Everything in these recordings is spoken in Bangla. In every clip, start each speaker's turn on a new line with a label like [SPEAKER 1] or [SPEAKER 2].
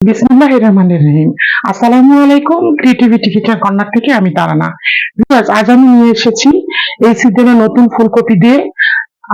[SPEAKER 1] বিসমিল্লাহির রহমানির রহিম। আসসালামু আলাইকুম। ক্রিয়েটিভিটি কিচেন কর্নার থেকে আমি তারানা। ভিউয়ার্স, আজ আমি নিয়ে এসেছি এই সিজনে নতুন ফুলকপি দিয়ে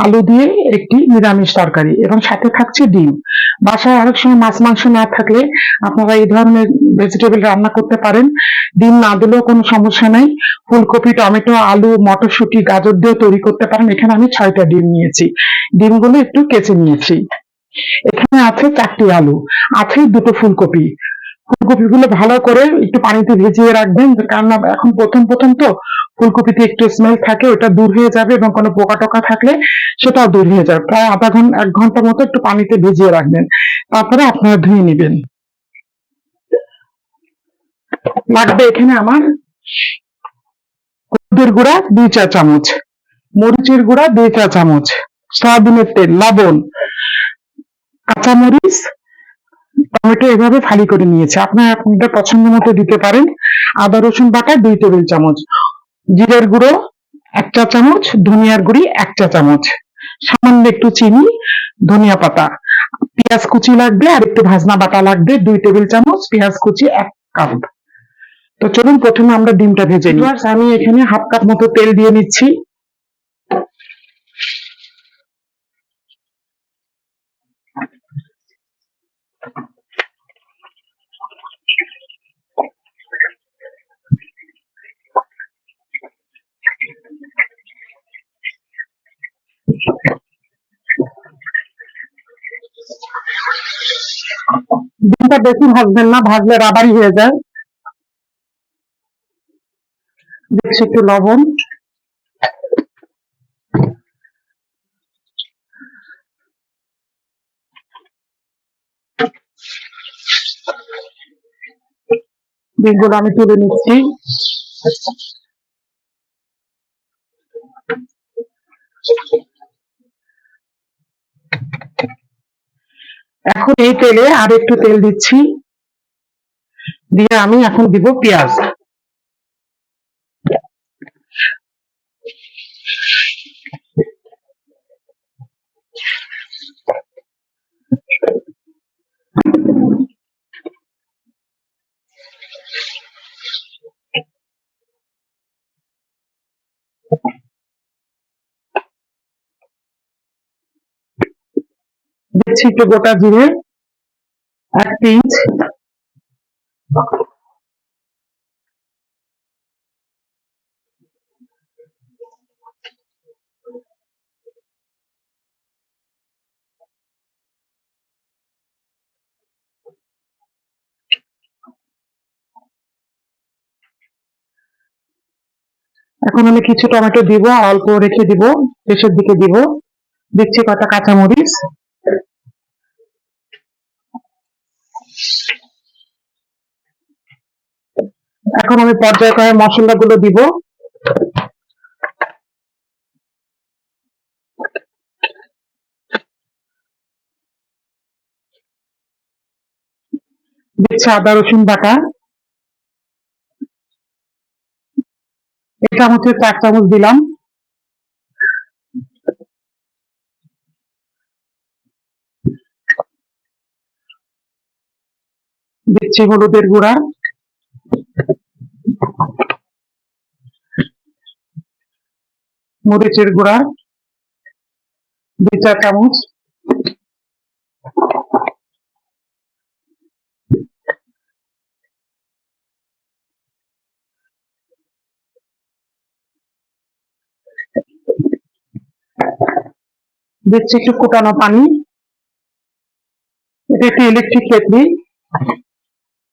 [SPEAKER 1] আলু দিয়ে একটি নিরামিষ তরকারি এবং সাথে থাকছে ডিম। বাসায় অনেক সময় মাছ মাংস না থাকলে আপনারা এই ধরনের ভেজিটেবল রান্না করতে পারেন। ডিম না দিলেও কোনো সমস্যা নাই। ফুলকপি, টমেটো, আলু, মটরশুঁটি, গাজর দিয়ে তৈরি করতে পারেন। এখানে আমি 6টা ডিম নিয়েছি। ডিমগুলো একটু কেচে নিয়েছি। এখানে আছে 4টি আলু, আছে 2টো ফুলকপি। ফুলকপিগুলো ভালো করে একটু পানিতে ভিজিয়ে রাখবেন, কারণ এখন প্রথম প্রথম তো ফুলকপিতে একটু স্মেল থাকে, ওটা দূর হয়ে যাবে এবং কোনো পোকা টোকা থাকলে সেটাও দূর হয়ে যাবে। প্রায় আধা ঘন্টা 1 ঘন্টা মতো একটু পানিতে ভিজিয়ে রাখবেন, তারপরে আপনারা ধুয়ে নেবেন। লাগবে এখানে আমার হলুদের গুঁড়া 2 চা চামচ, মরিচের গুঁড়া 2 চা চামচ, সয়াবিনের তেল, লবণ, কাঁচামরিচ, টমেটো এভাবে ফালি করে নিয়েছে। আপনাদের পছন্দ মতো দিতে পারেন। আদা রসুন বাটা 2 টেবিল চামচ, জিরের গুঁড়ো 1 চা চামচ, ধনিয়ার গুঁড়ি 1 চা চামচ, সামান্য একটু চিনি, ধনিয়া পাতা, পেঁয়াজ কুচি লাগবে আর একটু ভাজনা বাটা লাগবে 2 টেবিল চামচ, পেঁয়াজ কুচি 1 কাপ। তো চলুন প্রথমে আমরা ডিমটা ভেজে নিই। আমি এখানে 1/2 কাপ মতো তেল দিয়ে নিচ্ছি। ডিমটা বেশি ভাজবেন না, ভাজলে রাবারি হয়ে যায়। দিচ্ছি একটু লবণ, ডিমগুলো আমি তুলে নিচ্ছি। এখন এই তেলে আর একটু তেল দিচ্ছি, দিয়ে আমি এখন দিব পেঁয়াজ। দিচ্ছি একটু গোটা জিরে 1 পিঞ্চ, এখন আমি কিছু টমেটো দিব, অল্প রেখে দিব, শেষের দিকে দিব। দিচ্ছি কটা কাঁচামরিচ। এখন আমি পর্যায়ক্রমে মশলাগুলো দিব। দিচ্ছি আদা রসুন বাটা, এটা হচ্ছে 4 চামচ দিলাম। দিচ্ছি হলুদের গুঁড়া, মরিচের গুঁড়া 2 চা চামচ, দিচ্ছি একটু ফুটানো পানি। এটা একটি ইলেকট্রিক কেটলি,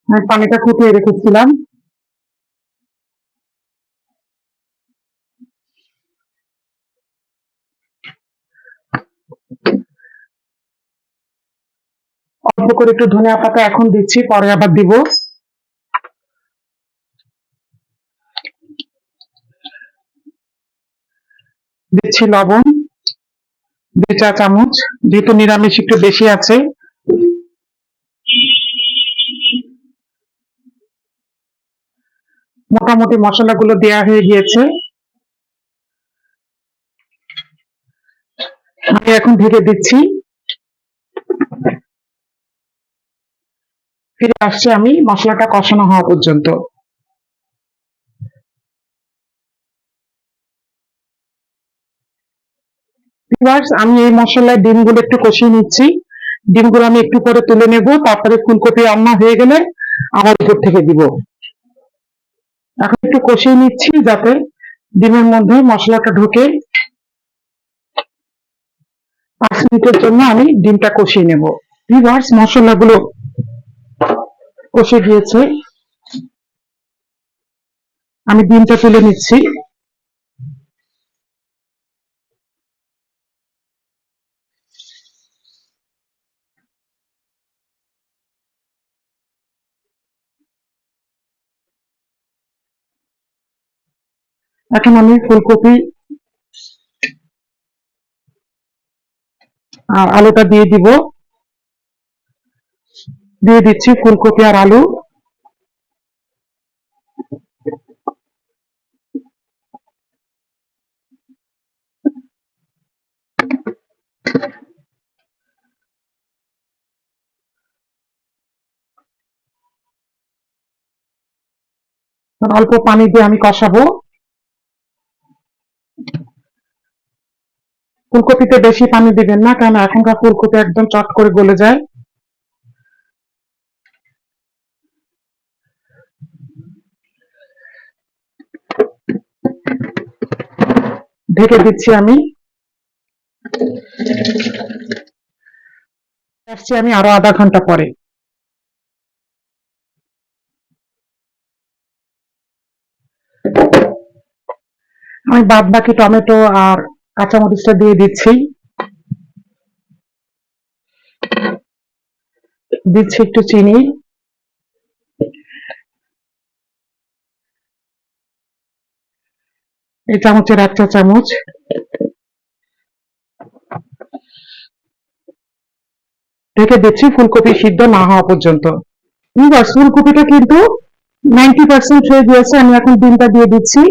[SPEAKER 1] আমি পানিটা ফুটিয়ে রেখেছিলাম। অল্প করে একটু ধনিয়া পাতা এখন দিচ্ছি, পরে আবার দিব। দিচ্ছি লবণ 2 চা চামচ, যেহেতু নিরামিষ একটু বেশি আছে। মোটামুটি মশলাগুলো দেয়া হয়ে গিয়েছে, আমি এখন ঢেকে দিচ্ছি। ফিরে আসছি আমি মশলাটা কষানো হওয়া পর্যন্ত। ভিউয়ার্স, আমি এই মশলায় ডিমগুলো একটু কষিয়ে নিচ্ছি। ডিমগুলো আমি একটু করে তুলে নেব, তারপরে ফুলকপি রান্না হয়ে গেলে আবার উপর থেকে দিব। এখন একটু কষিয়ে নিচ্ছি যাতে ডিমের মধ্যে মশলাটা ঢুকে। 5 মিনিটের জন্য আমি ডিমটা কষিয়ে নেব। ভিউয়ার্স, মশলাগুলো কষে গিয়েছে, আমি ডিমটা তুলে নিচ্ছি। এখন আমি ফুলকপি আর আলুটা দিয়ে দিব। দিয়ে দিচ্ছি ফুলকপি আর আলু। অল্প পানি দিয়ে আমি কষাবো। ফুলকপিতে বেশি পানি দিবেন না, কারণ এখনকার ফুলকপি একদম চট করে গলে যায়। ঢেকে দিচ্ছি আমি। আসছি আমি আরো আধা ঘন্টা পরে। আমি বাদ বাকি টমেটো আর কাঁচামরিচটা দিয়ে দিচ্ছি। দিচ্ছি একটু চিনি। এই চামচের 1 চা চামচ। ঢেকে দিচ্ছি ফুলকপি সিদ্ধ না হওয়া পর্যন্ত। ফুলকপিটা কিন্তু 90% হয়ে গিয়েছে, আমি এখন ডিমটা দিয়ে দিচ্ছি।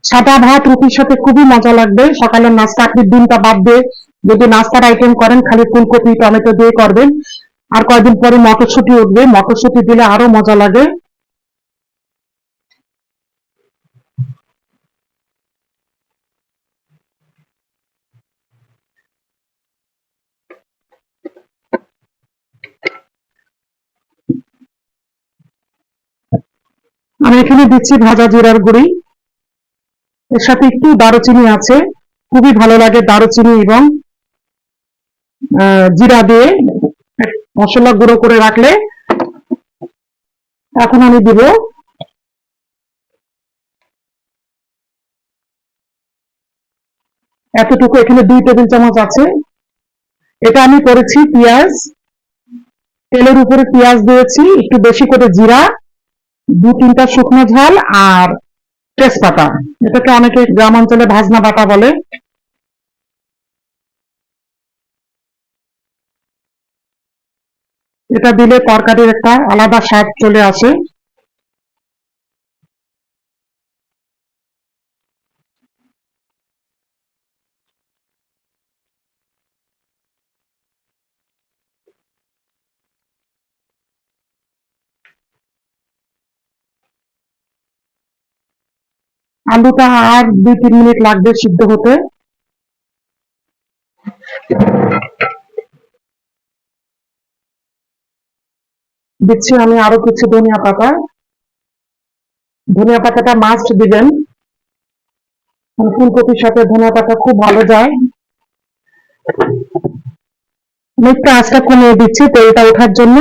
[SPEAKER 1] সাদা ভাত রুটির সাথে খুবই মজা লাগবে। সকালের নাস্তা আপনি ডিমটা বাদ দিয়ে যদি নাস্তার আইটেম করেন, খালি ফুলকপি টমেটো দিয়ে করবেন। আর কয়েকদিন পরে মটরশুঁটি উঠবে, মটরশুঁটি দিলে আরো মজা লাগে। আমি এখানে দিচ্ছি ভাজা জিরার গুঁড়ি, এর সাথে একটু দারুচিনি আছে। খুবই ভালো লাগে দারুচিনি এবং জিরা দিয়ে মশলা গুঁড়ো করে রাখলে। এখন আমি দিব এতটুকু, এখানে 2 টেবিল চামচ আছে। এটা আমি করেছি পেঁয়াজ, তেলের উপরে পেঁয়াজ দিয়েছি, একটু বেশি করে জিরা, 2-3টা শুকনো ঝাল আর তেজপাতা। এটাকে অনেকে গ্রাম অঞ্চলে ভাজনা বাটা বলে। এটা দিলে তরকারির একটা আলাদা স্বাদ চলে আসে। আলুটা আর 2-3 মিনিট লাগবে সিদ্ধ হতে। দিচ্ছি আমি আরো কিছু ধনিয়া পাতা। ধনিয়া পাতাটা মাস্ট দিবেন, ফুলকপির সাথে ধনিয়া পাতা খুব ভালো যায়। আমি একটু আঁচটা কমিয়ে দিচ্ছি তেলটা ওঠার জন্য।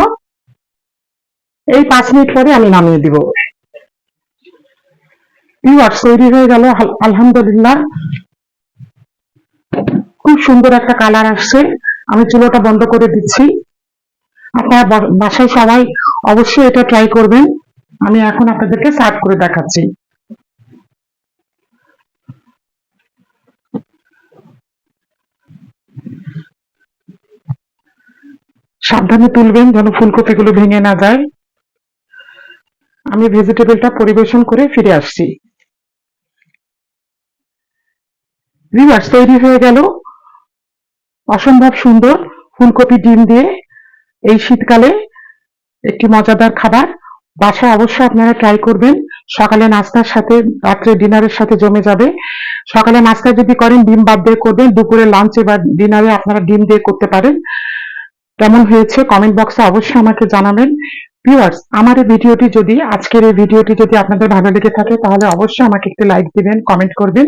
[SPEAKER 1] এই 5 মিনিট পরে আমি নামিয়ে দিব। ভিউয়ার্স, তৈরি হয়ে গেল আলহামদুলিল্লাহ। খুব সুন্দর একটা কালার আসছে। আমি চুলাটা বন্ধ করে দিচ্ছি। আপনারা বাসায় সবাই অবশ্যই এটা ট্রাই করবেন। আমি এখন আপনাদেরকে সার্ভ করে দেখাচ্ছি। সাবধানে তুলবেন যেন ফুলকপিগুলো ভেঙে না যায়। আমি ভেজিটেবলটা পরিবেশন করে ফিরে আসছি। ভিউয়ার্স, তৈরি হয়ে গেল অসম্ভব সুন্দর ফুলকপি ডিম দিয়ে এই শীতকালে একটি মজাদার খাবার। বাসায় অবশ্যই আপনারা ট্রাই করবেন। সকালে নাস্তার সাথে, রাত্রে ডিনারের সাথে জমে যাবে। সকালে নাস্তা যদি করেন ডিম বাদ দিয়ে করবেন, দুপুরে লাঞ্চে বা ডিনারে আপনারা ডিম দিয়ে করতে পারেন। কেমন হয়েছে কমেন্ট বক্সে অবশ্যই আমাকে জানাবেন। ভিউয়ার্স, আমার এই ভিডিওটি যদি, আজকের এই ভিডিওটি যদি আপনাদের ভালো লেগে থাকে তাহলে অবশ্যই আমাকে একটি লাইক দিবেন, কমেন্ট করবেন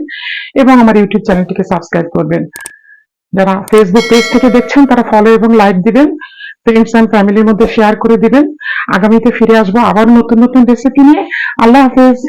[SPEAKER 1] এবং আমার ইউটিউব চ্যানেলটিকে সাবস্ক্রাইব করবেন। যারা ফেসবুক পেজ থেকে দেখছেন তারা ফলো এবং লাইক দিবেন, ফ্রেন্ডস এন্ড ফ্যামিলির মধ্যে শেয়ার করে দিবেন। আগামীতে ফিরে আসবো আবার নতুন নতুন রেসিপি নিয়ে। আল্লাহ হাফেজ।